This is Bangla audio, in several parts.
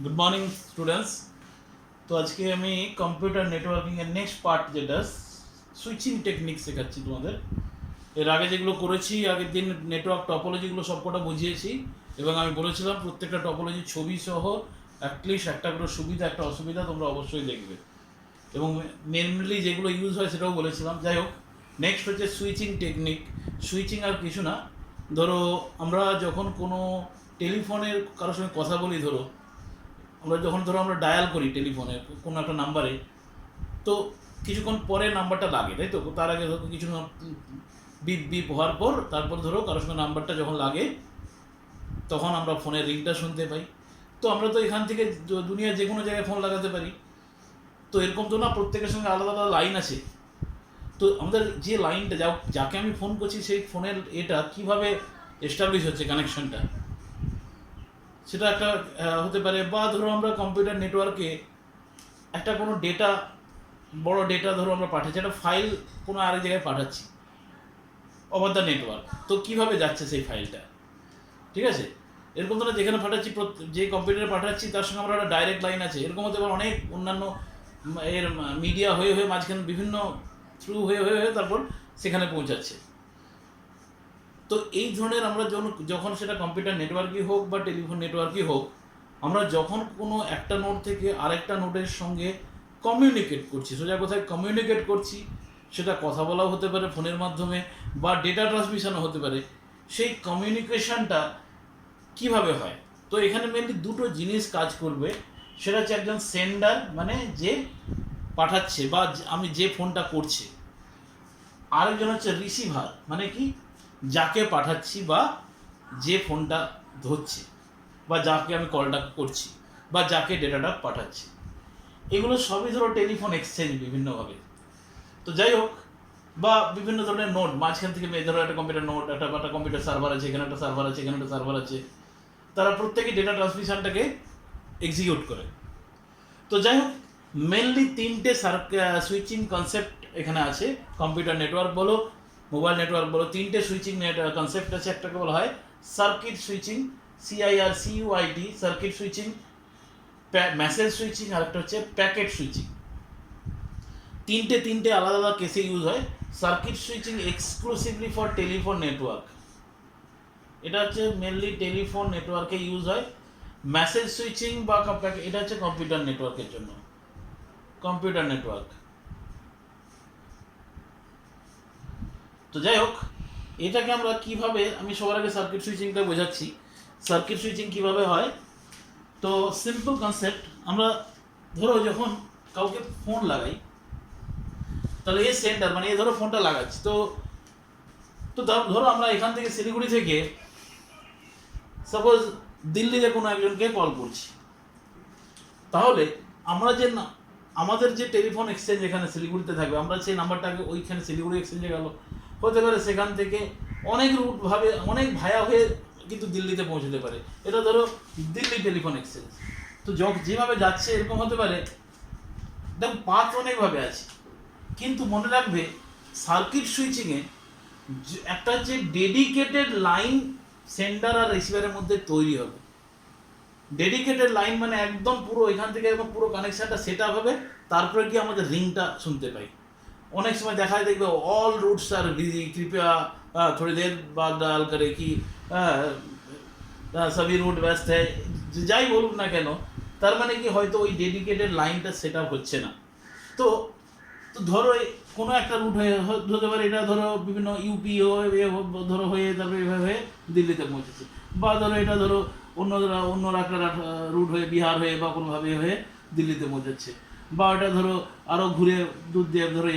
Good morning students. তো আজকে আমি কম্পিউটার নেটওয়ার্কিং এর নেক্সট পার্ট যেটা সুইচিং টেকনিক শেখাচ্ছি তোমাদের। এর আগে যেগুলো করেছি আগের দিন নেটওয়ার্ক টপোলজিগুলো সবকটা বুঝিয়েছি এবং আমি বলেছিলাম প্রত্যেকটা টপোলজির ছবি সহ অ্যাটলিস্ট একটা করে সুবিধা একটা অসুবিধা তোমরা অবশ্যই দেখবে এবং মেনলি যেগুলো ইউজ হয় সেটাও বলেছিলাম। যাই হোক, নেক্সট হচ্ছে সুইচিং টেকনিক। সুইচিং আর কিছু না, ধরো আমরা যখন কোনো টেলিফোনের কারোর সঙ্গে কথা বলি, আমরা ডায়াল করি টেলিফোনে কোনো একটা নাম্বারে, তো কিছুক্ষণ পরে নাম্বারটা লাগে, তাই তো? তার আগে ধরো কিছু বিপ বিপ হওয়ার পর তারপর ধরো কারোর সঙ্গে নাম্বারটা যখন লাগে তখন আমরা ফোনের রিংটা শুনতে পাই। তো আমরা তো এখান থেকে দুনিয়ার যে কোনো জায়গায় ফোন লাগাতে পারি। তো এরকম তো না, প্রত্যেকের সঙ্গে আলাদা আলাদা লাইন আছে। তো আমাদের যে লাইনটা যাকে আমি ফোন করছি সেই ফোনের এটা কিভাবে এস্টাবলিশ হচ্ছে কানেকশনটা, সেটা একটা হতে পারে। বা ধরো আমরা কম্পিউটার নেটওয়ার্কে একটা কোনো ডেটা, বড় ডেটা ধরো আমরা পাঠাচ্ছি, একটা ফাইল কোনো আরেক জায়গায় পাঠাচ্ছি ওভার দ্য নেটওয়ার্ক, তো কীভাবে যাচ্ছে সেই ফাইলটা, ঠিক আছে? এরকম তো না যেখানে পাঠাচ্ছি যে কম্পিউটারে পাঠাচ্ছি তার সঙ্গে আমরা একটা ডাইরেক্ট লাইন আছে, এরকম হতে পারে অনেক অন্যান্য এর মিডিয়া হয়ে হয়ে মাঝখানে বিভিন্ন থ্রু হয়ে হয়ে হয়ে তারপর সেখানে পৌঁছাচ্ছে। তো এই ধরনের আমরা যখন সেটা কম্পিউটার নেটওয়ার্কই হোক বা টেলিফোন নেটওয়ার্কই হোক, আমরা যখন কোনো একটা নোড থেকে আরেকটা নোডের সঙ্গে কমিউনিকেট করছি, সোজা কথায় কমিউনিকেট করছি, সেটা কথা বলাও হতে পারে ফোনের মাধ্যমে বা ডেটা ট্রান্সমিশনও হতে পারে, সেই কমিউনিকেশনটা কিভাবে হয়? তো এখানে মেনলি দুটো জিনিস কাজ করবে। সেটা হচ্ছে একজন সেন্ডার, মানে যে পাঠাচ্ছে বা আমি যে ফোনটা করছি, আরেকজন হচ্ছে রিসিভার, মানে কি যাকে পাঠাচ্ছি বা যে ফোনটা ধরছে বা যাকে আমি কলটা করছি বা যাকে ডেটাটা পাঠাচ্ছি। এগুলো সবই ধরো টেলিফোন এক্সচেঞ্জ বিভিন্নভাবে। তো যাই হোক, বা বিভিন্ন ধরনের নোট মাঝখান থেকে ধরো একটা কম্পিউটার নোট, একটা কম্পিউটার সার্ভার আছে, এখানে একটা সার্ভার আছে, এখানে একটা সার্ভার আছে, তারা প্রত্যেকে ডেটা ট্রান্সমিশনটাকে এক্সিকিউট করে। তো যাই হোক, মেনলি তিনটে সুইচিং কনসেপ্ট এখানে আছে। কম্পিউটার নেটওয়ার্ক বলো, মোবাইল নেটওয়ার্ক বলো, তিনটে সুইচিং কনসেপ্ট আছে। একটাকে বলা হয় circuit switching, CIRCUIT, circuit switching, message switching, আর একটা হচ্ছে প্যাকেট সুইচিং। তিনটে আলাদা আলাদা কেসে ইউজ হয়। Circuit switching exclusively for telephone network, এটা হচ্ছে মেনলি টেলিফোন নেটওয়ার্কে ইউজ হয়। মেসেজ সুইচিং বা এটা হচ্ছে কম্পিউটার নেটওয়ার্কের জন্য, কম্পিউটার নেটওয়ার্ক। তো যাই হোক, এটাকে আমরা কিভাবে, আমি সবার আগে সার্কিট সুইচিংটা বোঝাচ্ছি। সার্কিট সুইচিং কিভাবে হয়, তো সিম্পল কনসেপ্ট। আমরা ধরো যখন কাউকে ফোন লাগাই, তাহলে এই সেন্টার মানে এই ধরো ফোনটা লাগাচ্ছি, তো তো ধরো আমরা এখান থেকে শিলিগুড়ি থেকে সাপোজ দিল্লিতে কোনো একজনকে কল করছি, তাহলে আমরা আমাদের যে টেলিফোন এক্সচেঞ্জ এখানে শিলিগুড়িতে থাকবে, আমরা সেই নাম্বারটাকে ওইখানে শিলিগুড়ি এক্সচেঞ্জে গেল, হতে পারে সেখান থেকে অনেক রুটভাবে অনেক ভায়া হয়ে কিন্তু দিল্লিতে পৌঁছতে পারে। এটা ধরো দিল্লি টেলিফোন এক্সচেঞ্জ। তো যেভাবে যাচ্ছে এরকম হতে পারে, দেখুন পাথ অনেকভাবে আছে, কিন্তু মনে রাখবে সার্কিট সুইচিংয়ে একটা হচ্ছে ডেডিকেটেড লাইন সেন্ডার আর রিসিভারের মধ্যে তৈরি হবে। ডেডিকেটেড লাইন মানে একদম পুরো এখান থেকে একদম পুরো কানেকশানটা সেট আপ হবে, তারপরে কি আমাদের রিংটা শুনতে পাই। অনেক সময় দেখা যায়, দেখবে অল রুটস আর বিজি, কৃপয়া থোড়ি দের বাদ ডাল করে কি সবই রুট ব্যস্ত হয়, যাই বলুক না কেন, তার মানে কি হয়তো ওই ডেডিকেটেড লাইনটা সেট আপ হচ্ছে না। তো তো ধরো কোনো একটা রুট হয়ে হতে পারে, এটা ধরো বিভিন্ন ইউপি ধরো হয়ে তারপরে এভাবে দিল্লিতে পৌঁছেছে, বা ধরো এটা ধরো অন্য একটা রুট হয়ে বিহার হয়ে বা কোনোভাবে হয়ে দিল্লিতে পৌঁছাচ্ছে, বা ওটা ধরো আরও ঘুরে দূর দিয়ে ধরো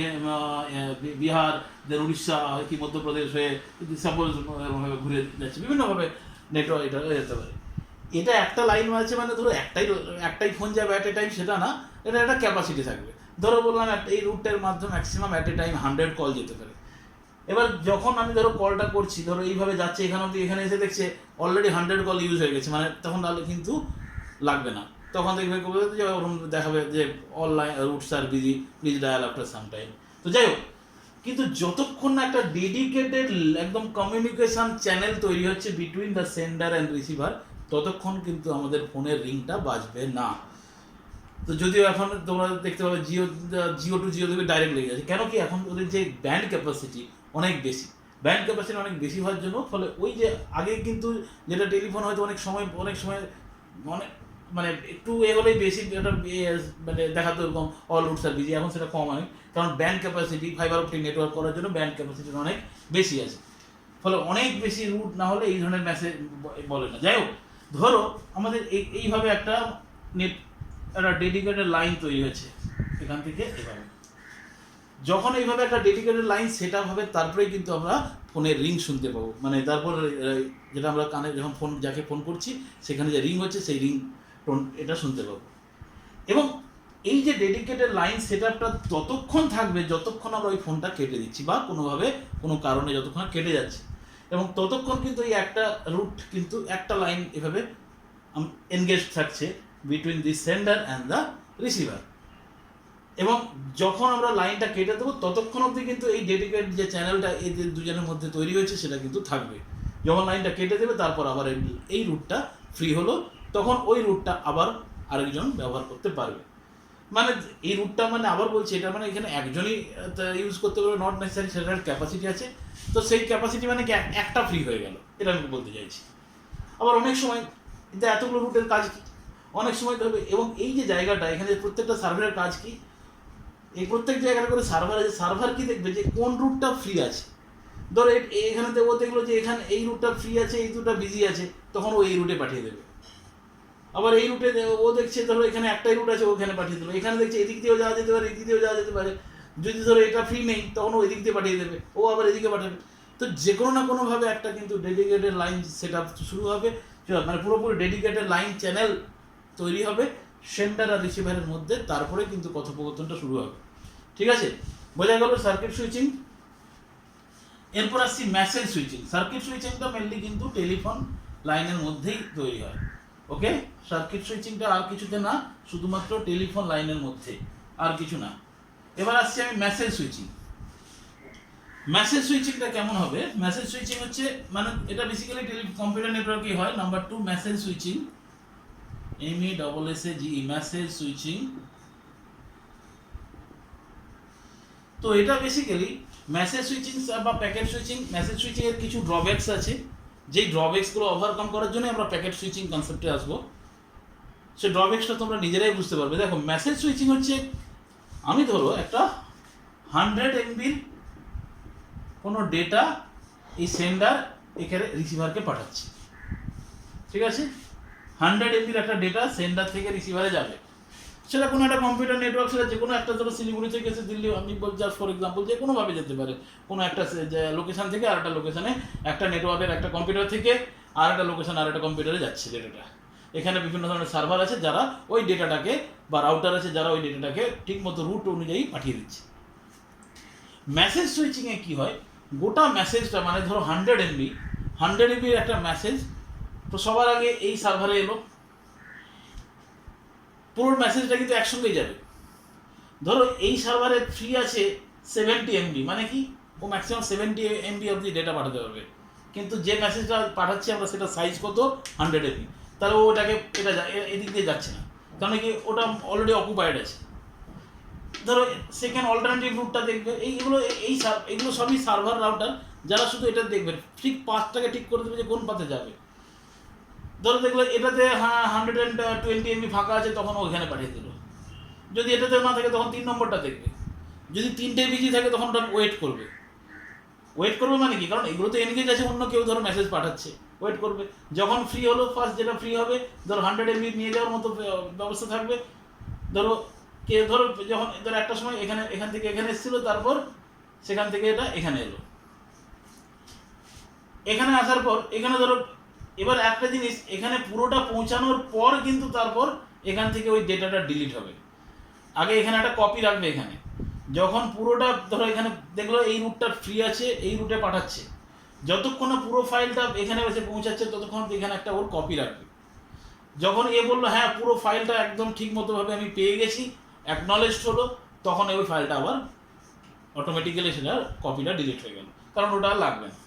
বিহার, দেন উড়িষ্যা কি মধ্যপ্রদেশ হয়ে সাপোজ ঘুরে যাচ্ছে, বিভিন্নভাবে নেটওয়ার্ক এটা যেতে পারে। এটা একটা লাইন আছে মানে ধরো একটাই ফোন যাবে অ্যাট এ টাইম, সেটা না, এটা একটা ক্যাপাসিটি থাকবে। ধরো বললাম এই রুটটার মাধ্যমে maximum at a time 100 call যেতে পারে। এবার যখন আমি ধরো কলটা করছি, ধরো এইভাবে যাচ্ছে এখানে অব্দি, এখানে এসে দেখছে অলরেডি 100 কল ইউজ হয়ে গেছে, মানে তখন তাহলে কিন্তু লাগবে না, তখন দেখবে যে ওরকম দেখাবে যে online routes are busy, please dial after some time. তো যাই হোক, কিন্তু যতক্ষণ না একটা ডেডিকেটেড একদম কমিউনিকেশন চ্যানেল তৈরি হচ্ছে between the sender and receiver, ততক্ষণ কিন্তু আমাদের ফোনের রিংটা বাজবে না। তো যদিও এখন তোমরা দেখতে পাবে জিও টু জিও থেকে ডাইরেক্ট লেগে যাচ্ছে, কেন কি এখন ওদের যে ব্যান্ড ক্যাপাসিটি অনেক বেশি, ব্যান্ড ক্যাপাসিটি অনেক বেশি হওয়ার জন্য ফলে ওই যে আগে কিন্তু যেটা টেলিফোন হয়তো অনেক সময় অনেক মানে একটু হলেই বেশি একটা মানে দেখাতো এরকম অল রুটস আর বিজি, এখন সেটা কম হয়, কারণ band capacity fibre optic network করার জন্য ব্যান্ড ক্যাপাসিটি অনেক বেশি আছে, ফলে অনেক বেশি রুট না হলে এই ধরনের মেসেজ বলে না। যাই হোক, ধরো আমাদের এইভাবে একটা একটা ডেডিকেটেড লাইন তৈরি হয়েছে এখান থেকে এভাবে, যখন এইভাবে একটা ডেডিকেটেড লাইন সেট আপ হবে তারপরেই কিন্তু আমরা ফোনের রিং শুনতে পাবো, মানে তারপর যেটা আমরা কানে যখন ফোন যাকে ফোন করছি সেখানে যে রিং হচ্ছে সেই রিং টোন এটা শুনতে পাবো। এবং এই যে ডেডিকেটেড লাইন সেট আপটা ততক্ষণ থাকবে যতক্ষণ আমরা ওই ফোনটা কেটে দিচ্ছি বা কোনোভাবে কোনো কারণে যতক্ষণ কেটে যাচ্ছে, এবং ততক্ষণ কিন্তু এই একটা রুট কিন্তু একটা লাইন এভাবে এনগেজ থাকছে between the sender and the receiver. এবং যখন আমরা লাইনটা কেটে দেবো ততক্ষণ অবধি কিন্তু এই ডেডিকেট যে চ্যানেলটা এই দুজনের মধ্যে তৈরি হয়েছে সেটা কিন্তু থাকবে। যখন লাইনটা কেটে দেবে তারপর আবার এই রুটটা ফ্রি হলো, তখন ওই রুটটা আবার আরেকজন ব্যবহার করতে পারবে। মানে এই রুটটা মানে আবার বলছি এটা মানে এখানে একজনই ইউজ করতে পারবে, নট নেসেসারি সেটার ক্যাপাসিটি আছে, তো সেই ক্যাপাসিটি মানে কি একটা ফ্রি হয়ে গেল, এটা আমি বলতে চাইছি। আবার অনেক সময় কিন্তু এতগুলো রুটের কাজ কি অনেক সময় হবে, এবং এই যে জায়গাটা এখানে প্রত্যেকটা সার্ভারের কাজ কি, এই প্রত্যেক জায়গাটা করে সার্ভার আছে, সার্ভার কি দেখবে যে কোন রুটটা ফ্রি আছে। ধরো এখানে ও দেখলো যে এখানে এই রুটটা ফ্রি আছে, এই রুটটা বিজি আছে, তখন ও এই রুটে পাঠিয়ে দেবে। আবার এই রুটে ও দেখছে ধরো এখানে একটাই রুট আছে, ওখানে পাঠিয়ে দেবে। এখানে দেখছে এদিক দিয়েও যাওয়া যেতে পারে, এদিক দিয়েও যাওয়া যেতে পারে, যদি ধরো এটা ফ্রি নেই তখন ও এদিক দিয়ে পাঠিয়ে দেবে, ও আবার এদিকে পাঠাবে। তো যে কোনো না কোনোভাবে একটা কিন্তু ডেডিকেটেড লাইন সেট আপ শুরু হবে, মানে পুরোপুরি ডেডিকেটেড লাইন চ্যানেল তৈরি হবে সেন্ডার আর রিসিভারের মধ্যে, তারপরে কিন্তু কথোপকথনটা শুরু হবে। ঠিক আছে, বোঝা গেল সার্কিট সুইচিং। এরপর আসছি মেসেজ সুইচিং। সার্কিট সুইচিংটা মেনলি কিন্তু টেলিফোন লাইনের মধ্যেই তৈরি হয়। ওকে, সার্কিট সুইচিংটা আর কিছুতে না, শুধুমাত্র টেলিফোন লাইনের মধ্যে, আর কিছু না। এবার আসছি আমি মেসেজ সুইচিং। মেসেজ সুইচিংটা কেমন হবে? মেসেজ সুইচিং হচ্ছে মানে এটা বেসিক্যালি কম্পিউটার নেটওয়ার্কেই হয়। Number 2 message switching, MESSAGE, message switching. তো এটা বেসিক্যালি মেসেজ সুইচিং বা প্যাকেট সুইচিং। মেসেজ সুইচিং এর কিছু ড্রব্যাকস আছে, যেই ড্রব্যাকসগুলো ওভারকাম করার জন্য আমরা প্যাকেট সুইচিং কনসেপ্টে আসবো। সেই ড্রব্যাকসটা তোমরা নিজেরাই বুঝতে পারবে। দেখো, মেসেজ সুইচিং হচ্ছে আমি ধরো একটা 100 MBর কোনো ডেটা এই সেন্ডার এখানে রিসিভারকে পাঠাচ্ছি, ঠিক আছে? 100 MBর একটা ডেটা সেন্ডার থেকে রিসিভারে যাবে, সেটা কোনো একটা কম্পিউটার নেটওয়ার্ক, সেটা যে কোনো একটা ধরো শিলিগুড়ি থেকে এসে দিল্লি, আমি জাস্ট ফর এক্সাম্পল, যে কোনোভাবে যেতে পারে, কোনো একটা লোকেশন থেকে আর একটা লোকেশানে, একটা নেটওয়ার্কের একটা কম্পিউটার থেকে আর একটা লোকেশন আর একটা কম্পিউটারে যাচ্ছে ডেটাটা। এখানে বিভিন্ন ধরনের সার্ভার আছে যারা ওই ডেটাটাকে, বা রাউটার আছে যারা ওই ডেটাটাকে ঠিকমতো রুট অনুযায়ী পাঠিয়ে দিচ্ছে। মেসেজ সুইচিংয়ে কী হয়, গোটা মেসেজটা মানে ধরো 100 MBর একটা মেসেজ, তো সবার আগে এই সার্ভারে এলো, পুরো মেসেজটা কিন্তু একসঙ্গেই যাবে। ধরো এই সার্ভারে ফ্রি আছে 70 MB, মানে কি ও ম্যাক্সিমাম 70 MB অবধি ডেটা পাঠাতে পারবে, কিন্তু যে মেসেজটা পাঠাচ্ছি আমরা সেটা সাইজ কত 100 MB, তাহলে ওটাকে এটা এদিক দিয়ে যাচ্ছে না, কারণ কি ওটা অলরেডি অকুপাইড আছে। ধরো সেকেন্ড অল্টারনেটিভ রুটটা দেখবে, এইগুলো সবই সার্ভার রাউটার যারা শুধু এটা দেখবে, ঠিক পাথটাকে ঠিক করে দেবে যে কোন পাথে যাবে। ধরো দেখলো এটাতে 120 MB ফাঁকা আছে, তখন ওইখানে পাঠিয়ে দিল। যদি এটাতে না থাকে তখন 3 নম্বরটা দেখবে, যদি 3টে বিজি থাকে তখন ওটা ওয়েট করবে মানে কি, কারণ এগুলো তো এনগেজ আছে, অন্য কেউ ধরো মেসেজ পাঠাচ্ছে, ওয়েট করবে। যখন ফ্রি হলো ফার্স্ট যেটা ফ্রি হবে, ধরো 100 MB নিয়ে যাওয়ার মতো ব্যবস্থা থাকবে। ধরো যখন ধরো একটা সময় এখান থেকে এখানে এসেছিলো, তারপর সেখান থেকে এটা এখানে এলো, এখানে আসার পর এখানে ধরো এবার একটা জিনিস, এখানে পুরোটা পৌঁছানোর পর কিন্তু তারপর এখান থেকে ওই ডেটাটা ডিলিট হবে। আগে এখানে একটা কপি রাখবে, এখানে যখন পুরোটা ধরো এখানে দেখলো এই রুটটা ফ্রি আছে, এই রুটে পাঠাচ্ছে, যতক্ষণ না পুরো ফাইলটা এখানে এসে পৌঁছাচ্ছে ততক্ষণ এখানে একটা ওর কপি রাখবে। যখন এ বললো হ্যাঁ পুরো ফাইলটা একদম ঠিক মতোভাবে আমি পেয়ে গেছি, অ্যাকনলেজড হলো, তখন ওই ফাইলটা আবার অটোমেটিক্যালি সেটা কপিটা ডিলিট হয়ে গেল, কারণ ওটা আর লাগবে না।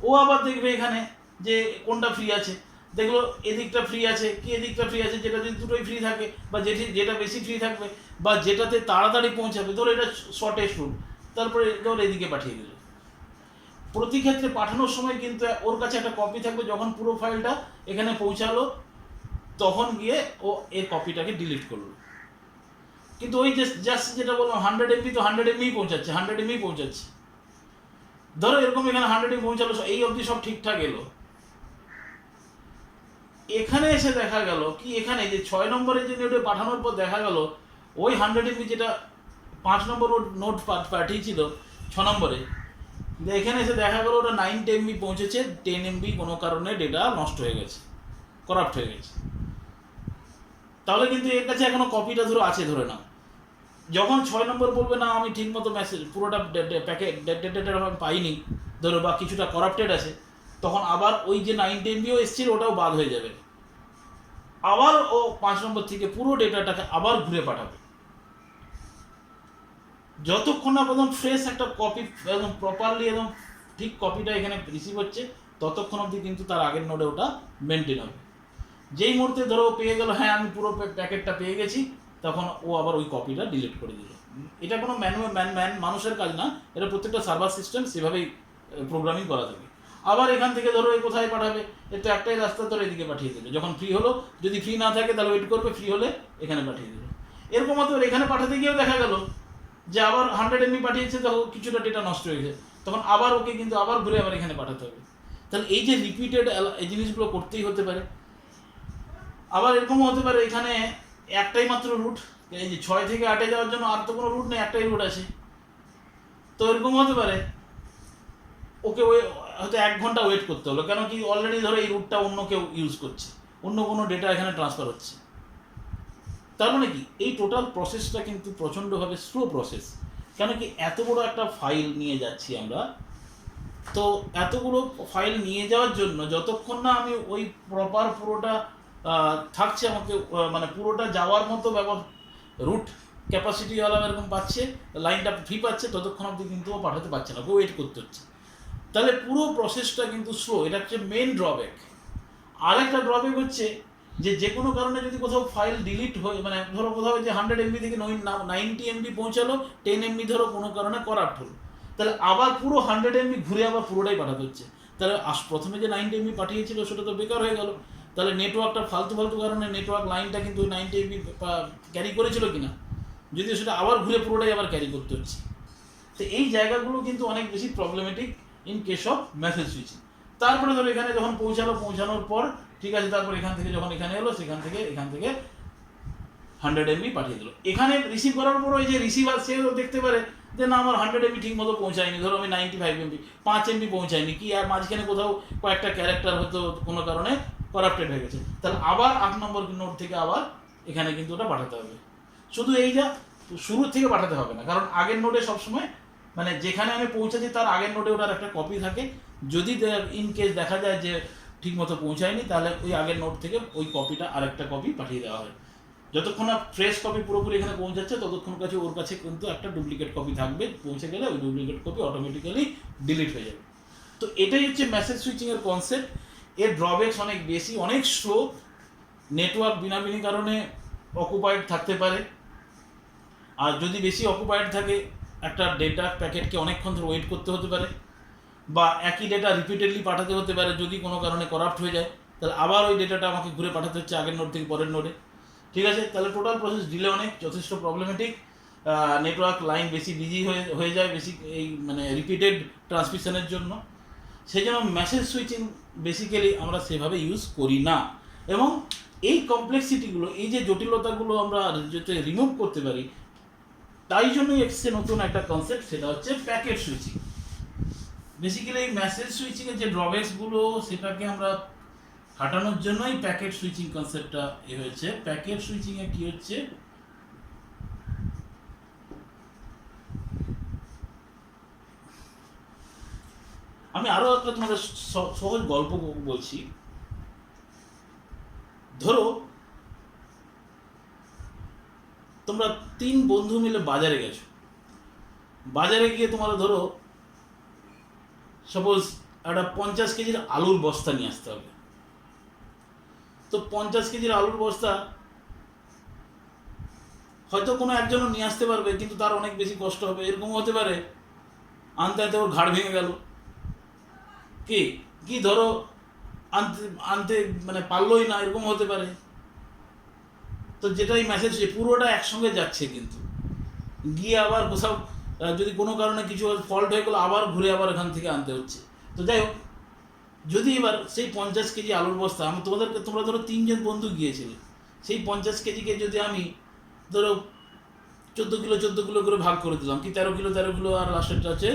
ও আবার দেখবে এখানে যে কোনটা ফ্রি আছে, দেখলো এদিকটা ফ্রি আছে কি এদিকটা ফ্রি আছে, যেটা যদি দুটোই ফ্রি থাকে বা যেটা বেশি ফ্রি থাকবে বা যেটাতে তাড়াতাড়ি পৌঁছাবে, ধরো এটা শর্টেস্ট রুট, তারপরে ধর এদিকে পাঠিয়ে দিল। প্রতি ক্ষেত্রে পাঠানোর সময় কিন্তু ওর কাছে একটা কপি থাকবে, যখন পুরো ফাইলটা এখানে পৌঁছালো তখন গিয়ে ও এর কপিটাকে ডিলিট করলো। কিন্তু ওই জাস্ট যেটা বললাম 100 MB তো 100 MB পৌঁছাচ্ছে, 100 MB পৌঁছাচ্ছে। ধরো এরকম এখানে 100 MB পৌঁছালো, এই অবধি সব ঠিকঠাক এলো। এখানে এসে দেখা গেল কি, এখানে যে 6 নম্বরে যে নোটে পাঠানোর পর দেখা গেল ওই 100 MB যেটা 5 নম্বর নোট পাঠিয়েছিল 6 নম্বরে, এখানে এসে দেখা গেল ওটা 9 MB পৌঁছেছে, 10 MB কোনো কারণে ডেটা নষ্ট হয়ে গেছে, করাপ্ট হয়ে গেছে। তাহলে কিন্তু এর কাছে এখনো কপিটা ধরো আছে, ধরে নাও। যখন 6 নম্বর বলবে না আমি ঠিকমতো মেসেজ পুরোটা প্যাকেট ডেটা আমি পাইনি, ধরো বা কিছুটা করাপ্টেড আছে, তখন আবার ওই যে 9 MBও এসেছিল ওটাও বাদ হয়ে যাবে, আবার ও 5 নম্বর থেকে পুরো ডেটাটাকে আবার ঘুরে পাঠাবে। যতক্ষণ না প্রথম ফ্রেশ একটা কপি একদম প্রপারলি একদম ঠিক কপিটা এখানে রিসিভ হচ্ছে, ততক্ষণ অবধি কিন্তু তার আগের নোডে ওটা মেনটেন হবে। যেই মুহূর্তে ধরো পেয়ে গেল হ্যাঁ আমি পুরো প্যাকেটটা পেয়ে গেছি, তখন ও আবার ওই কপিটা ডিলিট করে দিল। এটা কোনো মানুষের কাজ না, এটা প্রত্যেকটা সার্ভার সিস্টেম সেভাবেই প্রোগ্রামিং করা থাকে। আবার এখান থেকে ধরো এই কোথায় পাঠাবে, এর তো একটাই রাস্তা, ধরো এদিকে পাঠিয়ে দিল। যখন ফ্রি হলো, যদি ফ্রি না থাকে তাহলে ওয়েট করবে, ফ্রি হলে এখানে পাঠিয়ে দিল। এরকম মতো এখানে পাঠাতে গিয়েও দেখা গেল যে আবার 100 MB পাঠিয়েছে, তখন কিছুটা ডেটা নষ্ট হয়েছে, তখন আবার ওকে কিন্তু আবার ঘুরে আবার এখানে পাঠাতে হবে। তাহলে এই যে রিপিটেড এই জিনিসগুলো করতেই হতে পারে। আবার এরকমও হতে পারে এখানে একটাই মাত্র রুট, এই যে 6 থেকে 8-এ যাওয়ার জন্য আর তো কোনো রুট নেই, একটাই রুট আছে। তো এরকম হতে পারে ওকে হয়তো 1 ঘন্টা ওয়েট করতে হলো, কেন কি অলরেডি ধরো এই রুটটা অন্য কেউ ইউজ করছে, অন্য কোনো ডেটা এখানে ট্রান্সফার হচ্ছে। তার মানে কি এই টোটাল প্রসেসটা কিন্তু প্রচণ্ডভাবে স্লো প্রসেস। কেন কি এত বড় একটা ফাইল নিয়ে যাচ্ছি আমরা, তো এতগুলো ফাইল নিয়ে যাওয়ার জন্য যতক্ষণ না আমি ওই প্রপার পুরোটা থাকছে আমাকে মানে পুরোটা যাওয়ার মতো রুট ক্যাপাসিটিওয়ালা এরকম পাচ্ছে, লাইনটা ফ্রি পাচ্ছে, ততক্ষণ অবধি কিন্তু ও পাঠাতে পারছে না, ওকে ওয়েট করতে হচ্ছে। তাহলে পুরো প্রসেসটা কিন্তু স্লো, এটা হচ্ছে মেন ড্রব্যাক। আরেকটা ড্রব্যাক হচ্ছে যে কোনো কারণে যদি কোথাও ফাইল ডিলিট হয়ে, মানে ধরো কোথাও যে 100 MB থেকে 90 MB পৌঁছালো, 10 MB ধরো কোনো কারণে করাপ্ট হলো, তাহলে আবার পুরো 100 MB ঘুরে আবার পুরোটাই পাঠাতে হচ্ছে। তাহলে প্রথমে যে 90 MB পাঠিয়েছিল সেটা তো বেকার হয়ে গেল। তাহলে নেটওয়ার্কটা ফালতু কারণে নেটওয়ার্ক লাইনটা কিন্তু ওই 90 MB ক্যারি করেছিল কিনা, যদিও সেটা আবার ঘুরে পুরোটাই আবার ক্যারি করতে হচ্ছে। তো এই জায়গাগুলো কিন্তু অনেক বেশি problematic in case of message switching. তারপরে ধরো এখানে যখন পৌঁছানোর পর ঠিক আছে, তারপর এখান থেকে যখন এখানে এলো, এখান থেকে 100 MB পাঠিয়ে দিল। এখানে রিসিভ করার পর ওই যে রিসিভার সেও দেখতে পারে যে না আমার 100 MB ঠিক মতো পৌঁছায়নি, ধরো আমি 95 MB 5 MB পৌঁছায়নি, কি আর মাঝখানে কোথাও কয়েকটা ক্যারেক্টার হয়তো কোনো কারণে করাপ্টেড হয়ে গেছে, তাহলে আবার 8 নম্বর নোট থেকে আবার এখানে কিন্তু ওটা পাঠাতে হবে। শুধু এই যা শুরু থেকে পাঠাতে হবে না, কারণ আগের নোটে সবসময় মানে যেখানে আমি পৌঁছাচ্ছি তার আগের নোটে ওটার একটা কপি থাকে। যদি ইন কেস দেখা যায় যে ঠিক মতো পৌঁছায়নি, তাহলে ওই আগের নোট থেকে ওই কপিটা আরেকটা কপি পাঠিয়ে দেওয়া হয়। যতক্ষণ না ফ্রেশ কপি পুরোপুরি এখানে পৌঁছাচ্ছে, ততক্ষণ কাছে ওর কাছে কিন্তু একটা ডুপ্লিকেট কপি থাকবে, পৌঁছে গেলে ওই ডুপ্লিকেট কপি অটোমেটিক্যালি ডিলিট হয়ে যাবে। তো এটাই হচ্ছে মেসেজ সুইচিংয়ের কনসেপ্ট। এর ড্রব্যাকস অনেক বেশি, অনেক স্লো, নেটওয়ার্ক বিনা কারণে অকুপাইড থাকতে পারে। আর যদি বেশি অকুপাইড থাকে, একটা ডেটা প্যাকেটকে অনেকক্ষণ ধরে ওয়েট করতে হতে পারে, বা একই ডেটা রিপিটেডলি পাঠাতে হতে পারে। যদি কোনো কারণে করাপ্ট হয়ে যায়, তাহলে আবার ওই ডেটাটা আমাকে ঘুরে পাঠাতে হচ্ছে আগের নোড থেকে পরের নোডে। ঠিক আছে, তাহলে টোটাল প্রসেস ডিলে অনেক যথেষ্ট প্রবলেমেটিক। নেটওয়ার্ক লাইন বেশি বিজি হয়ে যায় বেশি এই মানে রিপিটেড ট্রান্সমিশনের জন্য। সেই জন্য মেসেজ সুইচিং বেসিক্যালি আমরা সেভাবে ইউজ করি না। এবং এই কমপ্লেক্সিটিগুলো, এই যে জটিলতাগুলো আমরা যাতে রিমুভ করতে পারি, তাই জন্যই এসছে নতুন একটা কনসেপ্ট, সেটা হচ্ছে প্যাকেট সুইচিং। বেসিক্যালি এই মেসেজ সুইচিংয়ের যে ড্রব্যাকসগুলো সেটাকে আমরা কাটানোর জন্যই প্যাকেট সুইচিং কনসেপ্টটা হয়েছে। প্যাকেট সুইচিংয়ে কি হচ্ছে, আমি আরো একটা তোমাদের সহজ গল্প বলছি। ধরো তোমরা 3 বন্ধু মিলে বাজারে গেছো, বাজারে গিয়ে তোমরা ধরো সাপোজ একটা 50 কেজির আলুর বস্তা নিয়ে আসতে হবে। তো 50 কেজির আলুর বস্তা হয়তো কোনো একজনও নিয়ে আসতে পারবে, কিন্তু তার অনেক বেশি কষ্ট হবে। এরকম হতে পারে আনতে আনতে ওর ঘাড় ভেঙে গেল, কি কি ধরো আনতে আনতে মানে পারলোই না, এরকম হতে পারে। তো যেটাই মেসেজ পুরোটা একসঙ্গে যাচ্ছে, কিন্তু গিয়ে আবার কোথাও যদি কোনো কারণে কিছু ফল্ট হয়ে গেলো, আবার ঘুরে আবার এখান থেকে আনতে হচ্ছে। তো যাই হোক, যদি এবার সেই 50 কেজি আলুর বস্তা তোমরা ধরো 3 জন বন্ধু গিয়েছিলে, সেই 50 কেজিকে যদি আমি ধরো 14 কিলো করে ভাগ করে দিলাম, কি 13 কিলো আর লাস্টেরটা আছে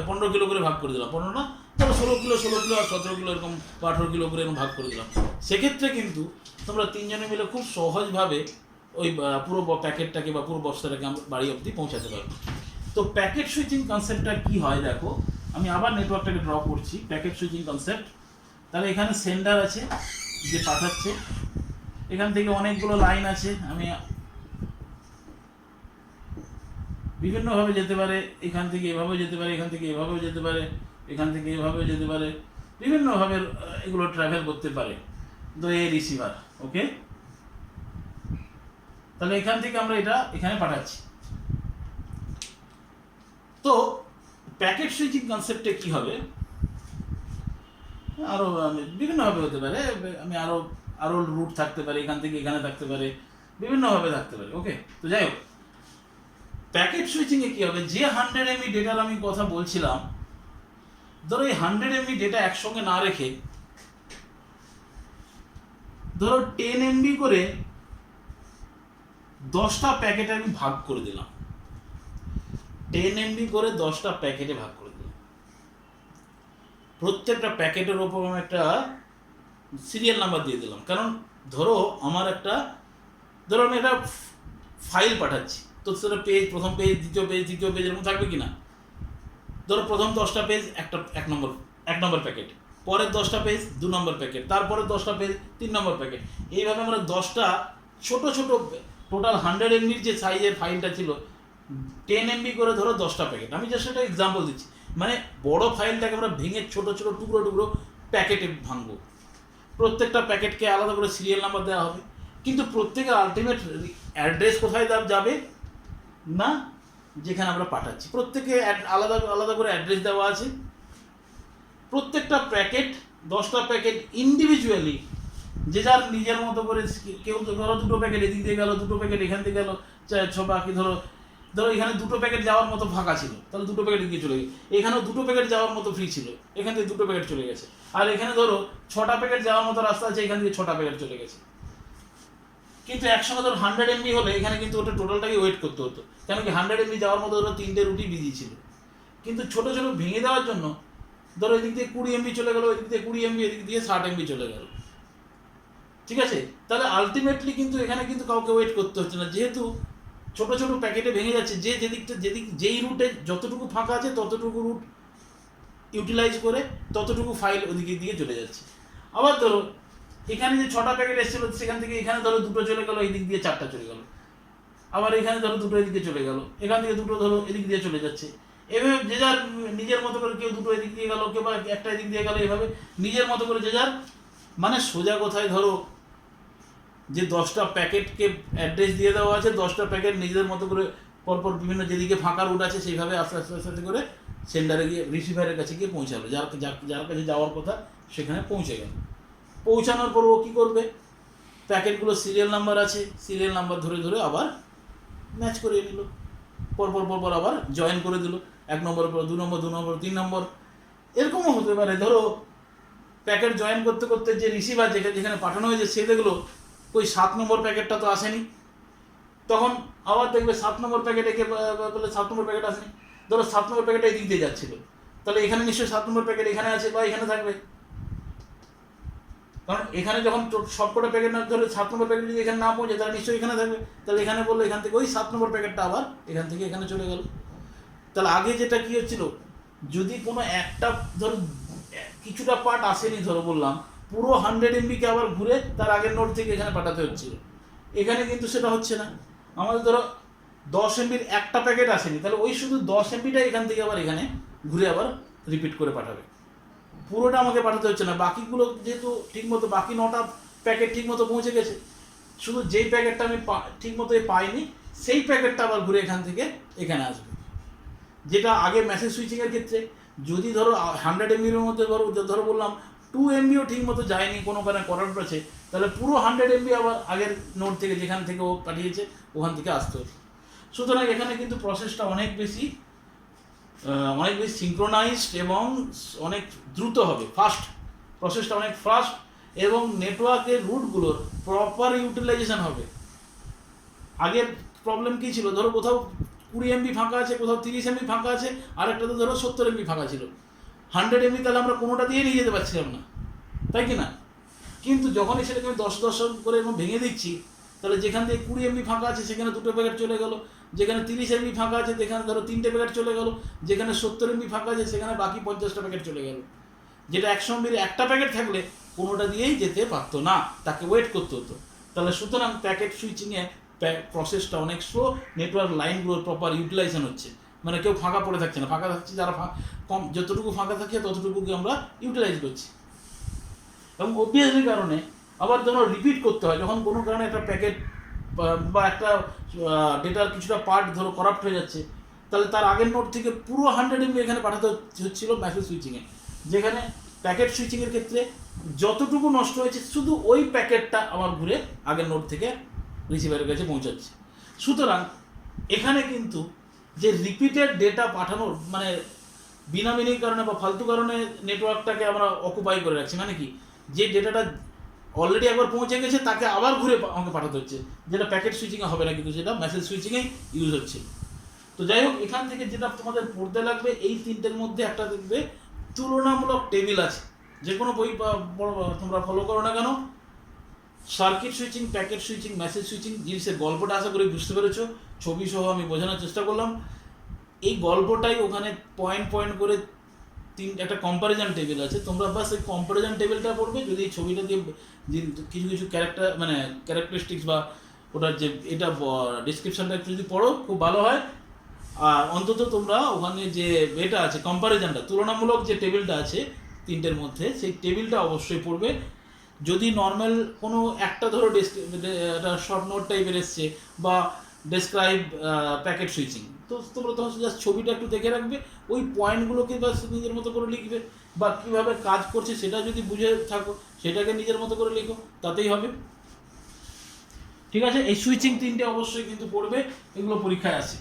15 কিলো করে ভাগ করে দিলাম, 15 না ধরো 16 কিলো আর 17 কিলো এরকম 18 কিলো করে এরকম ভাগ করে দিলাম, সেক্ষেত্রে কিন্তু তোমরা 3 জনে মিলে খুব সহজভাবে ওই পুরো প্যাকেটটাকে বা পুরো বস্তাটাকে বাড়ি অবধি পৌঁছাতে পারবো। তো প্যাকেট সুইচিং কনসেপ্টটা কি হয় দেখো, আমি আবার নেটওয়ার্কটাকে ড্র করছি। প্যাকেট সুইচিং কনসেপ্ট, তাহলে এখানে সেন্ডার আছে যে পাঠাচ্ছে, এখান থেকে অনেকগুলো লাইন আছে, আমি বিভিন্নভাবে যেতে পারে, এখান থেকে এভাবেও যেতে পারে, এখান থেকে এভাবেও যেতে পারে, এখান থেকে এভাবেও যেতে পারে, বিভিন্নভাবে এগুলো ট্রাভেল করতে পারে। তো এই রিসিভার, ওকে, তাহলে এখান থেকে আমরা এটা এখানে পাঠাচ্ছি। তো প্যাকেট সুইচিং কনসেপ্টে কি হবে, আরও বিভিন্নভাবে হতে পারে, আমি আরও রুট থাকতে পারে, এখান থেকে এখানে থাকতে পারে, বিভিন্নভাবে থাকতে পারে, ওকে। তো যাই হোক, প্যাকেট সুইচিংয়ে কি হবে, যে 100 MB ডেটার আমি কথা বলছিলাম, ধরো এই 100 MB ডেটা একসঙ্গে না রেখে ধরো 10 MB করে 10টা প্যাকেটে আমি ভাগ করে দিলাম, 10 MB করে 10টা প্যাকেটে ভাগ করে দিলাম। প্রত্যেকটা প্যাকেটের ওপর আমি একটা সিরিয়াল নাম্বার দিয়ে দিলাম, কারণ ধরো আমার ধরো আমি একটা ফাইল পাঠাচ্ছি, তো সেটা পেজ, প্রথম পেজ, দ্বিতীয় পেজ এরকম থাকবে কিনা। ধরো প্রথম 10টা পেজ এক নম্বর প্যাকেট, পরের 10টা পেজ 2 নম্বর প্যাকেট, তারপরে 10টা পেজ 3 নম্বর প্যাকেট, এইভাবে আমরা 10টা ছোট টোটাল 100 MBর যে সাইজের ফাইলটা ছিল, 10 MB করে ধরো 10টা প্যাকেট, আমি জাস্ট একটা এক্সাম্পল দিচ্ছি। মানে বড় ফাইলটাকে আমরা ভেঙে ছোট টুকরো প্যাকেটে ভাঙবো, প্রত্যেকটা প্যাকেটকে আলাদা করে সিরিয়াল নাম্বার দেওয়া হবে, কিন্তু প্রত্যেকের আলটিমেট অ্যাড্রেস কোথায় যাবে না, যেখানে আমরা পাঠাচ্ছি, প্রত্যেকে আলাদা করে অ্যাড্রেস দেওয়া আছে। প্রত্যেকটা প্যাকেট 10টা প্যাকেট ইন্ডিভিজুয়ালি যে যার নিজের মতো করে, কেউ ধরো 2টো প্যাকেট এদিক দিয়ে গেল, 2টো প্যাকেট এখান থেকে গেল, বাকি ধরো এখানে 2টো প্যাকেট যাওয়ার মতো ফাঁকা ছিল, তাহলে 2টো প্যাকেট এদিকে চলে গেছে, এখানেও 2টো প্যাকেট যাওয়ার মতো ফ্রি ছিল, এখান থেকে 2টো প্যাকেট চলে গেছে, আর এখানে ধরো 6টা প্যাকেট যাওয়ার মতো রাস্তা আছে, এখান থেকে 6টা প্যাকেট চলে গেছে। কিন্তু একসঙ্গে ধরো 100 MB হলে এখানে কিন্তু ওটা টোটালটাকে ওয়েট করতে হতো, কেন কি 100 MB যাওয়ার মতো ধরো 3টে রুটি বিজি ছিল, কিন্তু ছোট ভেঙে দেওয়ার জন্য ধরো এদিক দিয়ে 20 MB চলে গেলো, এদিক দিয়ে 20 MB, এদিক দিয়ে 60 MB চলে গেল, ঠিক আছে। তাহলে আলটিমেটলি কিন্তু এখানে কিন্তু কাউকে ওয়েট করতে হচ্ছে না, যেহেতু ছোট প্যাকেটে ভেঙে যাচ্ছে, যেই রুটে যতটুকু ফাঁকা আছে ততটুকু রুট ইউটিলাইজ করে ততটুকু ফাইল ওদিকে দিয়ে চলে যাচ্ছে। আবার ধরো এখানে যে 6টা প্যাকেট এসেছিল, সেখান থেকে এখানে ধরো 2টো চলে গেলো, এই দিক দিয়ে 4টা চলে গেলো, আবার এখানে ধরো 2টো এদিকে চলে গেলো, এখান থেকে 2টো ধরো এদিক দিয়ে চলে যাচ্ছে। এভাবে যে যার নিজের মতো করে, কেউ 2টো এদিক দিয়ে গেলো, কেউ বা একটা এদিক দিয়ে গেলো, এভাবে নিজের মতো করে যে যার, মানে সোজা কথায় ধরো যে 10টা প্যাকেটকে অ্যাড্রেস দিয়ে দেওয়া আছে, 10টা প্যাকেট নিজেদের মতো করে পরপর বিভিন্ন যেদিকে ফাঁকা রুট আছে সেইভাবে আস্তে আস্তে করে সেন্ডারে গিয়ে, রিসিভারের কাছে গিয়ে পৌঁছালো, যার কাছে যাওয়ার কথা সেখানে পৌঁছে গেল। পৌঁছানোর পর ও কী করবে, প্যাকেটগুলো সিরিয়াল নাম্বার আছে, সিরিয়াল নাম্বার ধরে আবার ম্যাচ করিয়ে নিল, পরপর আবার জয়েন করে দিল, 1 নম্বরের পর 2 নম্বর, 2 নম্বর 3 নম্বর, এরকমও হতে পারে। ধরো প্যাকেট জয়েন করতে যে রিসিভার যেখানে পাঠানো হয়েছে সে দেখলো ওই 7 নম্বর প্যাকেটটা তো আসেনি, তখন আবার দেখবে 7 নম্বর প্যাকেটে বলে 7 নম্বর প্যাকেট আসেনি, ধরো 7 নম্বর প্যাকেটটা এদিক দিয়ে যাচ্ছিল, তাহলে এখানে নিশ্চয়ই 7 নম্বর প্যাকেট এখানে আছে বা এখানে থাকবে, কারণ এখানে যখন সবকটা প্যাকেট না ধরে 7 নম্বর প্যাকেট যদি এখানে না পৌঁছে, তাহলে নিশ্চয়ই এখানে থাকবে, তাহলে এখানে বললো এখান থেকে ওই 7 নম্বর প্যাকেটটা আবার এখান থেকে এখানে চলে গেল। তাহলে আগে যেটা কি হচ্ছিল, যদি কোনো একটা ধরো কিছুটা পার্ট আসেনি, ধরো বললাম পুরো 100 MBকে আবার ঘুরে তার আগের নোট থেকে এখানে পাঠাতে হচ্ছিল, এখানে কিন্তু সেটা হচ্ছে না। আমাদের ধরো 10 MBর একটা প্যাকেট আসেনি, তাহলে ওই শুধু 10 MBটা এখান থেকে আবার এখানে ঘুরে আবার রিপিট করে পাঠাবে। পুরোটা আমাকে পাঠাতে হচ্ছে না, বাকিগুলো যেহেতু ঠিকমতো বাকি 9টা প্যাকেট ঠিকমতো পৌঁছে গেছে, শুধু যেই প্যাকেটটা আমি ঠিকমতো পাইনি সেই প্যাকেটটা আবার ঘুরে এখান থেকে এখানে আসবে। যেটা আগে মেসেজ সুইচিংয়ের ক্ষেত্রে যদি ধরো 100 MBর মধ্যে ধরো বললাম 2 MBও ঠিক মতো যায়নি কোনো কারণে করার আছে, তাহলে পুরো 100 MB আবার আগের নোট থেকে যেখান থেকে ও পাঠিয়েছে ওখান থেকে আসতে হতো। সুতরাং এখানে কিন্তু প্রসেসটা অনেক বেশি সিঙ্ক্রোনাইজড এবং অনেক দ্রুত হবে, ফাস্ট, প্রসেসটা অনেক ফাস্ট, এবং নেটওয়ার্কের রুটগুলোর প্রপার ইউটিলাইজেশন হবে। আগের প্রবলেম কী ছিল, ধরো কোথাও 20 MB ফাঁকা আছে, কোথাও 30 MB ফাঁকা আছে, আর একটা তো ধরো 70 MB ফাঁকা ছিল, 100 MB, তাহলে আমরা কোনোটা দিয়ে নিয়ে যেতে পারছিলাম না, তাই কি না? কিন্তু যখনই সেটাকে আমি 10 করে এবং ভেঙে দিচ্ছি, তাহলে যেখান থেকে 20 MB ফাঁকা আছে সেখানে 2টো প্যাকেট চলে গেল, যেখানে 30 MB ফাঁকা আছে সেখানে ধরো 3টে প্যাকেট চলে গেল, যেখানে 70 MB ফাঁকা আছে সেখানে বাকি 50টা প্যাকেট চলে গেল। যেটা 100 MB একটা প্যাকেট থাকলে কোনোটা দিয়েই যেতে পারতো না, তাকে ওয়েট করতে হতো। তাহলে সুতরাং প্যাকেট সুইচিংয়ে প্রসেসটা অনেক স্লো, নেটওয়ার্ক লাইনগুলোর প্রপার ইউটিলাইজেশন হচ্ছে, মানে কেউ ফাঁকা পড়ে থাকছে না, ফাঁকা থাকছে যারা কম, যতটুকু ফাঁকা থাকছে ততটুকুকে আমরা ইউটিলাইজ করছি। এবং অবভিয়াসলি কারণে আবার ধরো রিপিট করতে হয়, যখন কোনো কারণে একটা প্যাকেট বা একটা ডেটার কিছুটা পার্ট ধরো করাপ্ট হয়ে যাচ্ছে, তাহলে তার আগের নোট থেকে পুরো 100 MB এখানে পাঠাতে হচ্ছিল মেসেজ সুইচিংয়ে, যেখানে প্যাকেট সুইচিংয়ের ক্ষেত্রে যতটুকু নষ্ট হয়েছে শুধু ওই প্যাকেটটা আমার ঘুরে আগের নোট থেকে রিসিভারের কাছে পৌঁছাচ্ছে। সুতরাং এখানে কিন্তু যে রিপিটেড ডেটা পাঠানোর মানে বিনামিনির কারণে বা ফালতু কারণে নেটওয়ার্কটাকে আমরা অকুপাই করে রাখছি, মানে কি, যে ডেটাটা অলরেডি একবার পৌঁছে গেছে তাকে আবার ঘুরে আমাকে পাঠাতে হচ্ছে, যেটা প্যাকেট সুইচিংয়ে হবে না, কিন্তু সেটা মেসেজ সুইচিংয়েই ইউজ হচ্ছে। তো যাই হোক, এখান থেকে যেটা তোমাদের পড়তে লাগবে, এই তিনটের মধ্যে একটা দেখবে তুলনামূলক টেবিল আছে, যে কোনো বই তোমরা ফলো করো না কেন, circuit switching, packet switching, message switching জিনিসের গল্পটা আশা করি বুঝতে পেরেছো, ছবি সহ আমি বোঝানোর চেষ্টা করলাম। এই গল্পটাই ওখানে পয়েন্ট করে একটা কম্পারিজন টেবিল আছে, তোমরা বাস এই কম্পারিজন টেবিলটা পড়বে, যদি এই ছবিটা দিয়ে কিছু ক্যারেক্টারিস্টিক্স বা ওটার যে এটা ডিসক্রিপশনটা একটু যদি পড়ো খুব ভালো হয়। আর অন্তত তোমরা ওখানে যে এটা আছে কম্পারিজনটা, তুলনামূলক যে টেবিলটা আছে তিনটের মধ্যে, সেই টেবিলটা অবশ্যই পড়বে। যদি নর্মাল কোনো একটা ধরো একটা শর্ট নোট টাইপের এসছে বা ডেসক্রাইব প্যাকেট সুইচিং, তো তোমরা তখন জাস্ট ছবিটা একটু দেখে রাখবে, ওই পয়েন্টগুলোকে বাস নিজের মতো করে লিখবে, বা কীভাবে কাজ করছে সেটা যদি বুঝে থাকো সেটাকে নিজের মতো করে লিখো, তাতেই হবে। ঠিক আছে, এই সুইচিং তিনটে অবশ্যই কিন্তু পড়বে, এগুলো পরীক্ষায় আসে।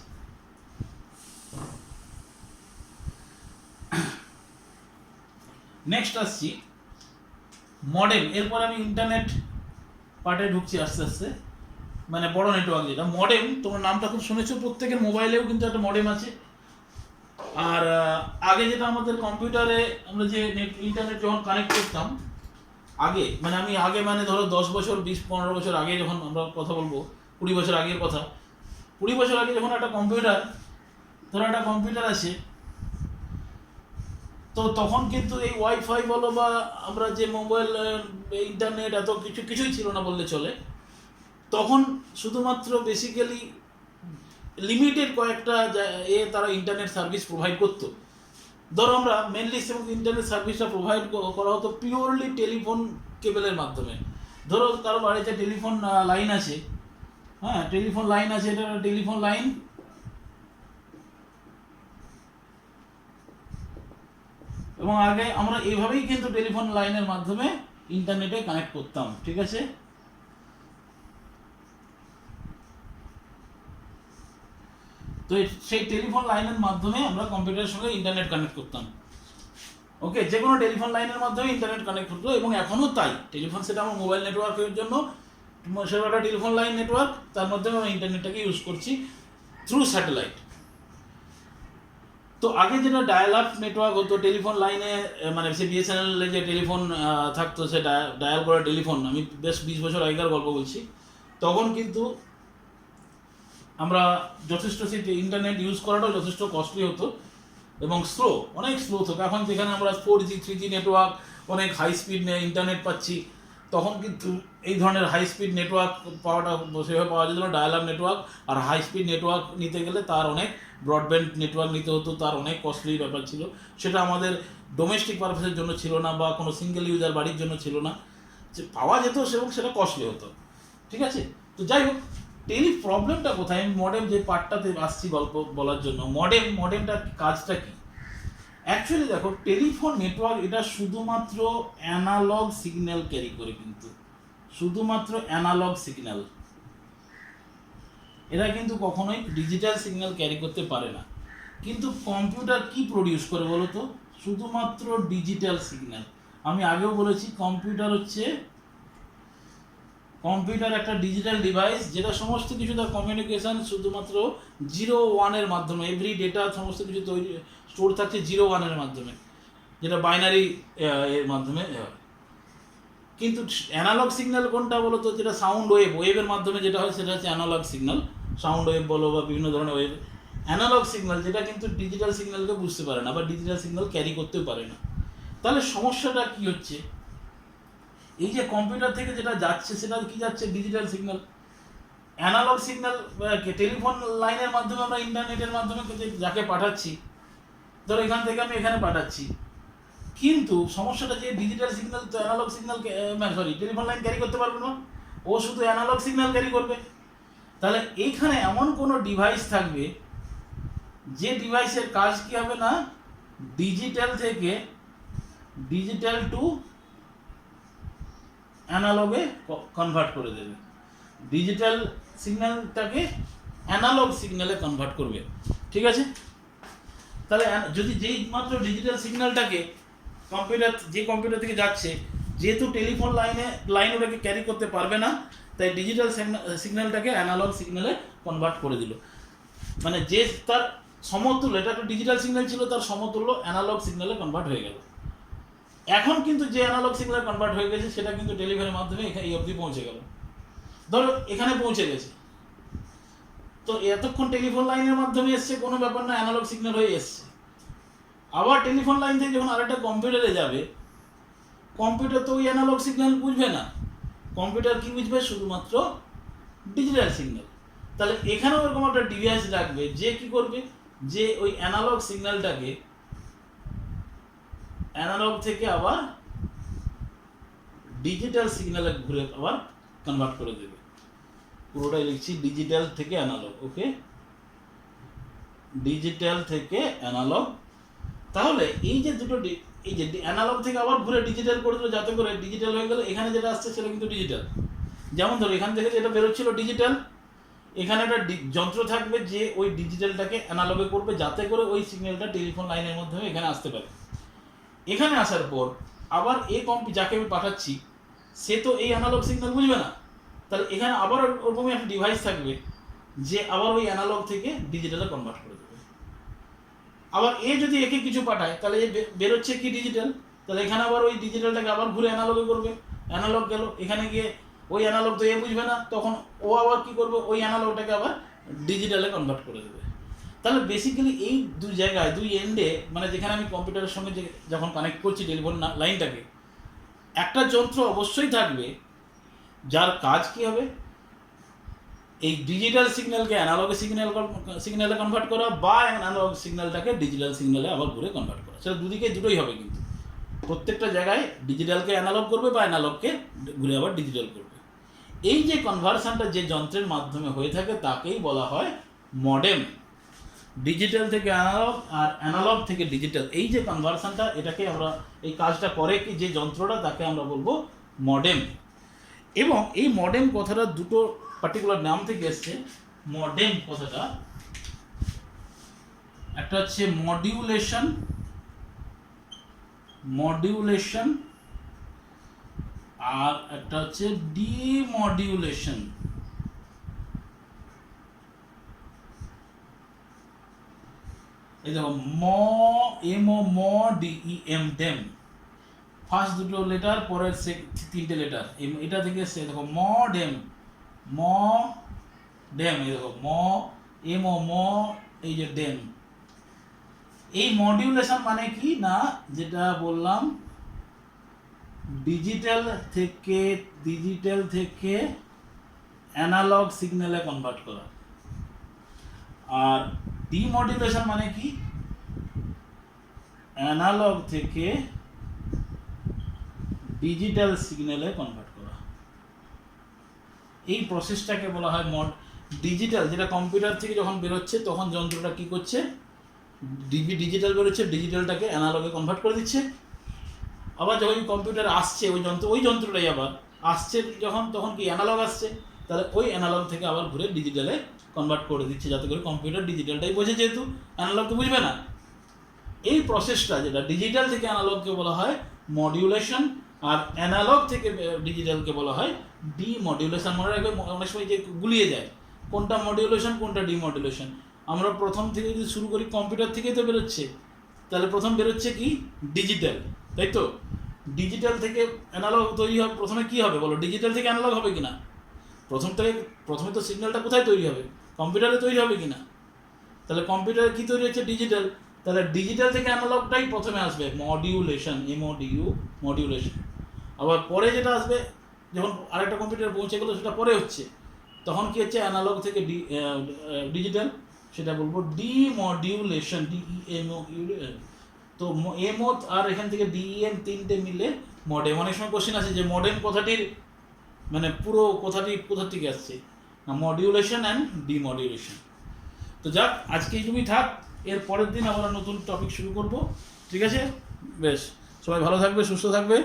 নেক্সট আসছি মডেম, এরপর আমি ইন্টারনেট পার্টে ঢুকছি আস্তে আস্তে, মানে বড় নেটওয়ার্ক যেটা মডেম, তোমার নামটা খুব শুনেছো, প্রত্যেকের মোবাইলেও কিন্তু একটা মডেম আছে। আর আগে যেটা আমাদের কম্পিউটারে আমরা যে ইন্টারনেট যখন কানেক্ট করতাম, আগে মানে ধরো 10 বছর 20-15 বছর আগে যখন আমরা কথা বলবো, 20 বছর আগের কথা, 20 বছর আগে যখন একটা কম্পিউটার আছে, তো তখন কিন্তু এই ওয়াইফাই বলো বা আমরা যে মোবাইল ইন্টারনেট এত কিছুই ছিল না বললে চলে। তখন শুধুমাত্র বেসিক্যালি লিমিটেড কয়েকটা তারা ইন্টারনেট সার্ভিস প্রোভাইড করতো। ধরো আমরা মেনলি ইন্টারনেট সার্ভিসটা প্রোভাইড করা হতো পিওরলি টেলিফোন কেবলের মাধ্যমে। ধরো কারো বাড়িতে টেলিফোন লাইন আছে, হ্যাঁ টেলিফোন লাইন আছে, এটা টেলিফোন লাইন, এবং আগে আমরা এইভাবেই কিন্তু টেলিফোন লাইনের মাধ্যমে ইন্টারনেটে কানেক্ট করতাম। ঠিক আছে, তো সেই টেলিফোন লাইনের মাধ্যমে আমরা কম্পিউটারের সঙ্গে ইন্টারনেট কানেক্ট করতাম। ওকে, যে কোনো টেলিফোন লাইনের মাধ্যমে ইন্টারনেট কানেক্ট হতো, এবং এখনও তাই। টেলিফোন সেটা আমার মোবাইল নেটওয়ার্কের জন্য, সেটা একটা টেলিফোন লাইন নেটওয়ার্ক, তার মধ্যে আমরা ইন্টারনেটটাকে ইউজ করছি থ্রু স্যাটেলাইট। তো আগে যেটা ডায়াল আপ নেটওয়ার্ক হতো টেলিফোন লাইনে, মানে সে বিএসএনএল যে টেলিফোন থাকতো, সে ডায়াল করা টেলিফোন, আমি বেশ 20 বছর আগেকার গল্প বলছি, তখন কিন্তু আমরা যথেষ্ট ইন্টারনেট ইউজ করাটাও যথেষ্ট কস্টলি হতো এবং অনেক স্লো হতো। এখন যেখানে আমরা 4G 3G নেটওয়ার্ক, অনেক হাই স্পিড ইন্টারনেট পাচ্ছি, তখন কিন্তু এই ধরনের হাই স্পিড নেটওয়ার্ক পাওয়াটা সেভাবে পাওয়া যেত না, ডায়াল আপ নেটওয়ার্ক। আর হাই স্পিড নেটওয়ার্ক নিতে গেলে তার অনেক ব্রডব্যান্ড নেটওয়ার্ক নিতে হতো, তার অনেক কস্টলি ব্যাপার ছিল। সেটা আমাদের ডোমেস্টিক পারপাসের জন্য ছিল না, বা কোনো সিঙ্গেল ইউজার বাড়ির জন্য ছিল না, যে পাওয়া যেত এবং সেটা কস্টলি হতো। ঠিক আছে, তো যাই হোক, প্রবলেমটা কোথায়? আমি মডেম যে পার্টটাতে আসছি গল্প বলার জন্য, মডেমটার কাজটা কি? অ্যাকচুয়ালি দেখো, টেলিফোন নেটওয়ার্ক এটা শুধুমাত্র অ্যানালগ সিগন্যাল ক্যারি করে, কিন্তু শুধুমাত্র অ্যানালগ সিগন্যাল, এরা কিন্তু কখনোই ডিজিটাল সিগন্যাল ক্যারি করতে পারে না। কিন্তু কম্পিউটার কি প্রডিউস করে বলো তো? শুধুমাত্র ডিজিটাল সিগন্যাল। আমি আগেও বলেছি, কম্পিউটার একটা ডিজিটাল ডিভাইস, যেটা সমস্ত কিছু তার কমিউনিকেশন শুধুমাত্র 0-1-এর মাধ্যমে, এভরি ডেটা সমস্ত কিছু তৈরি স্টোর থাকছে 0-1-এর মাধ্যমে, যেটা বাইনারি এর মাধ্যমে। কিন্তু অ্যানালগ সিগন্যাল কোনটা বলো তো? যেটা সাউন্ড ওয়েভের মাধ্যমে যেটা হয় সেটা হচ্ছে অ্যানালগ সিগন্যাল। সাউন্ড ওয়েভ বলো বা বিভিন্ন ধরনের ওয়েভ, অ্যানালগ সিগন্যাল, যেটা কিন্তু ডিজিটাল সিগন্যালকে বুঝতে পারে না বা ডিজিটাল সিগন্যাল ক্যারি করতেও পারে না। তাহলে সমস্যাটা কি হচ্ছে? এই যে কম্পিউটার থেকে যেটা যাচ্ছে সেটা কি যাচ্ছে? Digital signal. Analog signal telephone লাইনের মাধ্যমে আমরা ইন্টারনেটের মাধ্যমে যাকে পাঠাচ্ছি, ধরো এখান থেকে আমি এখানে পাঠাচ্ছি, কিন্তু সমস্যাটা যে ডিজিটাল সিগন্যাল তো analog signal telephone line carry করতে পারবে না, ও শুধু অ্যানালগ সিগন্যাল ক্যারি করবে। তাহলে এইখানে এমন কোনো ডিভাইস থাকবে যে ডিভাইসের কাজ কি হবে না, ডিজিটাল থেকে ডিজিটাল টু অ্যানালগে কনভার্ট করে দেবে, ডিজিটাল সিগন্যালটাকে অ্যানালগ সিগন্যালে কনভার্ট করবে। ঠিক আছে, তাহলে যদি যেই মাত্র ডিজিটাল সিগন্যালটাকে কম্পিউটার থেকে যাচ্ছে, যেহেতু টেলিফোন লাইন ওটাকে ক্যারি করতে পারবে না, তাই ডিজিটাল সিগন্যালটাকে অ্যানালগ সিগন্যালে কনভার্ট করে দিল। মানে যে তার সমতুল্য, এটা একটা ডিজিটাল সিগন্যাল ছিল, তার সমতুল্য অ্যানালগ সিগন্যালে কনভার্ট হয়ে গেল। এখন কিন্তু যে অ্যানালগ সিগন্যাল কনভার্ট হয়ে গেছে সেটা কিন্তু ডেলিভারির মাধ্যমে এই অবধি পৌঁছে গেল, ধরো এখানে পৌঁছে গেছে। তো এতক্ষণ টেলিফোন লাইনের মাধ্যমে এসছে, কোনো ব্যাপার না, অ্যানালগ সিগন্যাল হয়ে এসছে। আবার টেলিফোন লাইন থেকে যখন আরেকটা কম্পিউটারে যাবে, কম্পিউটার তো ওই অ্যানালগ সিগন্যাল বুঝবে না, কম্পিউটার কি বুঝবে? শুধুমাত্র ডিজিটাল সিগন্যাল। তাহলে এখানেও এরকম একটা ডিভাইস রাখবে যে কি করবে, যে ওই অ্যানালগ সিগন্যালটাকে অ্যানালগ থেকে আবার ডিজিটাল সিগন্যালে ঘুরে আবার কনভার্ট করে দেবে। পুরোটাই লিখছি, ডিজিটাল থেকে অ্যানালগ। ওকে, ডিজিটাল থেকে অ্যানালগ। তাহলে এই যে দুটো এই যে অ্যানালগ থেকে আবার ঘুরে ডিজিটাল করে দিল, যাতে করে ডিজিটাল হয়ে গেলে এখানে যেটা আসছে সেটা কিন্তু ডিজিটাল। যেমন ধরো এখান থেকে যেটা বেরোচ্ছিল ডিজিটাল, এখানে একটা যন্ত্র থাকবে যে ওই ডিজিটালটাকে অ্যানালগে করবে, যাতে করে ওই সিগন্যালটা টেলিফোন লাইনের মাধ্যমে এখানে আসতে পারে। এখানে আসার পর আবার যাকে আমি পাঠাচ্ছি, সে তো এই অ্যানালগ সিগন্যাল বুঝবে না, তাহলে এখানে আবার ওরকমই একটা ডিভাইস থাকবে যে আবার ওই অ্যানালগ থেকে ডিজিটালে কনভার্ট করে দেবে। আবার যদি একে কিছু পাঠায়, তাহলে বেরোচ্ছে কি ডিজিটাল, তাহলে এখানে আবার ওই ডিজিটালটাকে আবার ঘুরে অ্যানালগে করবে, অ্যানালগ গেল, এখানে গিয়ে ওই অ্যানালগ তো বুঝবে না, তখন ও আবার কি করবে, ওই অ্যানালগটাকে আবার ডিজিটালে কনভার্ট করে দেবে। তাহলে বেসিক্যালি এই দুই জায়গায়, দুই এন্ডে, মানে যেখানে আমি কম্পিউটারের সঙ্গে যখন কানেক্ট করছি টেলিফোন লাইনটাকে, একটা যন্ত্র অবশ্যই থাকবে যার কাজ কি হবে, এই ডিজিটাল সিগন্যালকে অ্যানালগ সিগন্যালে কনভার্ট করা, বা অ্যানালগ সিগন্যালটাকে ডিজিটাল সিগন্যালে আবার ঘুরে কনভার্ট করা। সেটা দুটোই হবে, কিন্তু প্রত্যেকটা জায়গায় ডিজিটালকে অ্যানালগ করবে বা অ্যানালগকে ঘুরে আবার ডিজিটাল করবে। এই যে কনভার্সনটা যে যন্ত্রের মাধ্যমে হয়ে থাকে তাকেই বলা হয় মডেম। ডিজিটাল থেকে অ্যানালগ আর অ্যানালগ থেকে ডিজিটাল, এই যে কনভার্সনটা, এটাকে আমরা, এই কাজটা করে কি যে যন্ত্রটা, তাকে আমরা বলবো মডেম। এবং এই মডেম কথাটা দুটো পার্টিকুলার নাম থেকে এসছে। মডেম কথাটা একটা হচ্ছে মডিউলেশন, আর একটা হচ্ছে ডিমডিউলেশন। এই দেখো, ডেম, ফার্স্ট দুটো লেটার, পরের তিনটে লেটার, এটা থেকে এসছে। দেখো মডেম, এই দেখো এই যে ডেম। এই মডিউলেশন মানে কি না, যেটা বললাম, ডিজিটাল থেকে অ্যানালগ সিগন্যালে কনভার্ট করা। আর ডিমডুলেশন মানে কি? অ্যানালগ থেকে ডিজিটাল সিগন্যালে কনভার্ট করা। এই প্রসেসটাকে বলা হয় ডিজিটাল, যেটা কম্পিউটার থেকে যখন বেরোচ্ছে তখন যন্ত্রটা কি করছে, ডিজিটাল বেরোচ্ছে, ডিজিটালটাকে অ্যানালগে কনভার্ট করে দিচ্ছে। আবার যখন কম্পিউটার আসছে ওই যন্ত্রটাই আবার আসছে যখন, তখন কি অ্যানালগ আসছে, তাহলে ওই অ্যানালগ থেকে আবার ঘুরে ডিজিটালে কনভার্ট করে দিচ্ছে, যাতে করে কম্পিউটার ডিজিটালটাই বোঝে, যেহেতু অ্যানালগ তো বুঝবে না। এই প্রসেসটা যেটা ডিজিটাল থেকে অ্যানালগকে বলা হয় মডিউলেশন, আর অ্যানালগ থেকে ডিজিটালকে বলা হয় ডিমডুলেশন। মনে রাখবে, অনেক সময় যে গুলিয়ে যায় কোনটা মডিউলেশন কোনটা ডিমডুলেশন। আমরা প্রথম থেকে যদি শুরু করি, কম্পিউটার থেকেই তো বেরোচ্ছে, তাহলে প্রথম বেরোচ্ছে কি? ডিজিটাল, তাই তো? ডিজিটাল থেকে অ্যানালগ তৈরি হবে, প্রথমে কি হবে বলো? ডিজিটাল থেকে অ্যানালগ হবে কিনা? প্রথমে তো সিগন্যালটা কোথায় তৈরি হবে? কম্পিউটারে তৈরি হবে কিনা? তাহলে কম্পিউটারে কি তৈরি হচ্ছে? ডিজিটাল। তাহলে ডিজিটাল থেকে অ্যানালগটাই প্রথমে আসবে, মডিউলেশন, মডিউলেশন। আবার পরে যেটা আসবে, যখন আরেকটা কম্পিউটার পৌঁছে গেলো, সেটা পরে হচ্ছে, তখন কি হচ্ছে? অ্যানালগ থেকে ডিজিটাল, সেটা বলবো ডিমডিউলেশন, ডিইএমও। তো এমও আর এখান থেকে ডিএম তিনটে মিলে মডেম। অনেক সময় কোশ্চেন আছে যে মডেম কথাটির মানে পুরো কথাটি কোথা থেকে আসছে, না মডিউলেশন অ্যান্ড ডিমডিউলেশন। তো যাক, আজকে এইটুকুই থাক, এর পরের দিন আমরা নতুন টপিক শুরু করব, ঠিক আছে? বেশ, সবাই ভালো থাকবে, সুস্থ থাকবে।